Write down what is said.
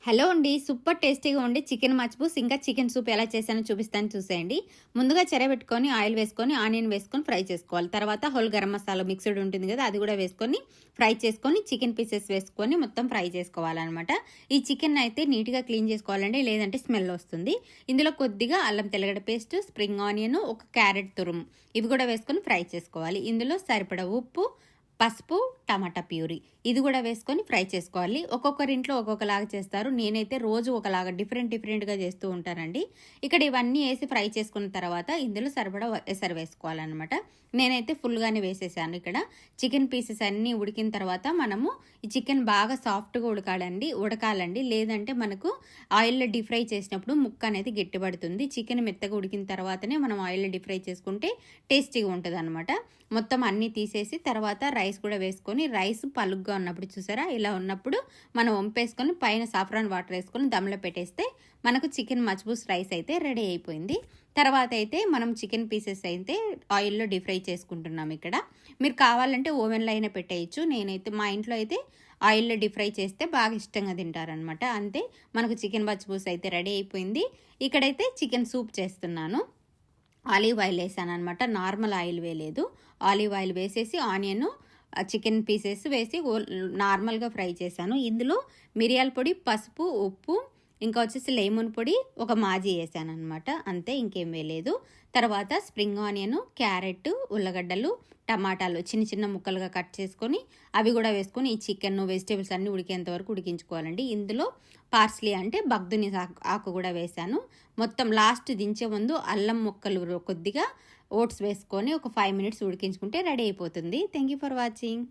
Hello అండి. Super టేస్టీగా ఉండి చికెన్ మచ్బూస్ ఇంకా చికెన్ సూప్ ఎలా చేశానో చూపిస్తాను చూసేయండి. ముందుగా చెరబెట్టుకొని ఆయిల్ వేసుకొని ఆనియన్ వేసుకొని ఫ్రై చేసుకోవాలి. తర్వాత హోల్ గరం మసాలా మిక్స్డ్ ఉంటుంది కదా, అది కూడా వేసుకొని ఫ్రై చేసుకొని చికెన్ పీసెస్ వేసుకొని మొత్తం ఫ్రై చేసుకోవాలన్నమాట. ఈ చికెన్ అయితే నీట్గా క్లీన్ చేసుకోవాలండి, లేదంటే స్మెల్ వస్తుంది. ఇందులో కొద్దిగా అల్లం తెల్లగడ్డ పేస్ట్, స్ప్రింగ్ ఆనియన్, ఒక క్యారెట్ తురుము ఇవి కూడా వేసుకొని ఫ్రై చేసుకోవాలి. ఇందులో సరిపడా ఉప్పు, పసుపు, టమాటా ప్యూరీ ఇది కూడా వేసుకొని ఫ్రై చేసుకోవాలి. ఒక్కొక్కరింట్లో ఒక్కొక్కలాగా చేస్తారు. నేనైతే రోజు ఒకలాగా డిఫరెంట్గా చేస్తూ ఉంటానండి. ఇక్కడ ఇవన్నీ వేసి ఫ్రై చేసుకున్న తర్వాత ఇందులో సరిపడా ఎసరు వేసుకోవాలన్నమాట. నేనైతే ఫుల్గానే వేసేసాను. ఇక్కడ చికెన్ పీసెస్ అన్నీ ఉడికిన తర్వాత మనము ఈ చికెన్ బాగా సాఫ్ట్గా ఉడకాలండి, లేదంటే మనకు ఆయిల్లో డీప్ ఫ్రై చేసినప్పుడు ముక్క అనేది గట్టిపడుతుంది. చికెన్ మెత్తగా ఉడికిన తర్వాతనే మనం ఆయిల్లో డీప్ ఫ్రై చేసుకుంటే టేస్టీగా ఉంటుంది అనమాట. మొత్తం అన్నీ తీసేసి తర్వాత రైస్ కూడా వేసుకొని, రైస్ పలుగ్గా ఉన్నప్పుడు చూసారా, ఇలా ఉన్నప్పుడు మనం వంపేసుకొని పైన సాఫ్రాన్ వాటర్ వేసుకొని దమ్లో పెట్టేస్తే మనకు చికెన్ మచ్బూస్ రైస్ అయితే రెడీ అయిపోయింది. తర్వాత అయితే మనం చికెన్ పీసెస్ అయితే ఆయిల్లో డీప్ ఫ్రై చేసుకుంటున్నాం. ఇక్కడ మీరు కావాలంటే ఓవెన్లో అయినా పెట్టేయచ్చు. నేనైతే మా ఇంట్లో అయితే ఆయిల్లో డీప్ ఫ్రై చేస్తే బాగా ఇష్టంగా తింటారనమాట. అంతే, మనకు చికెన్ మచ్బూస్ అయితే రెడీ అయిపోయింది. ఇక్కడైతే చికెన్ సూప్ చేస్తున్నాను. ఆలివ్ ఆయిల్ వేసాను అనమాట, నార్మల్ ఆయిల్ వేయలేదు. ఆలివ్ ఆయిల్ వేసేసి ఆనియన్, చికెన్ పీసెస్ వేసి నార్మల్గా ఫ్రై చేశాను. ఇందులో మిరియాల పొడి, పసుపు, ఉప్పు, ఇంకా వచ్చేసి లెమన్ పొడి, ఒక మాజీ వేసాను అనమాట. అంతే, ఇంకేం వేయలేదు. తర్వాత స్ప్రింగ్ ఆనియన్, క్యారెట్, ఉల్లగడ్డలు, టమాటాలు చిన్న ముక్కలుగా కట్ చేసుకొని అవి కూడా వేసుకొని ఈ చికెన్ వెజిటేబుల్స్ అన్నీ ఉడికేంత వరకు ఉడికించుకోవాలండి. ఇందులో పార్స్లీ అంటే బగ్దుని ఆకు కూడా వేసాను. మొత్తం లాస్ట్ దించే ముందు అల్లం ముక్కలు కొద్దిగా ఓట్స్ వేసుకొని ఒక 5 minutes ఉడికించుకుంటే రెడీ అయిపోతుంది. Thank you for watching.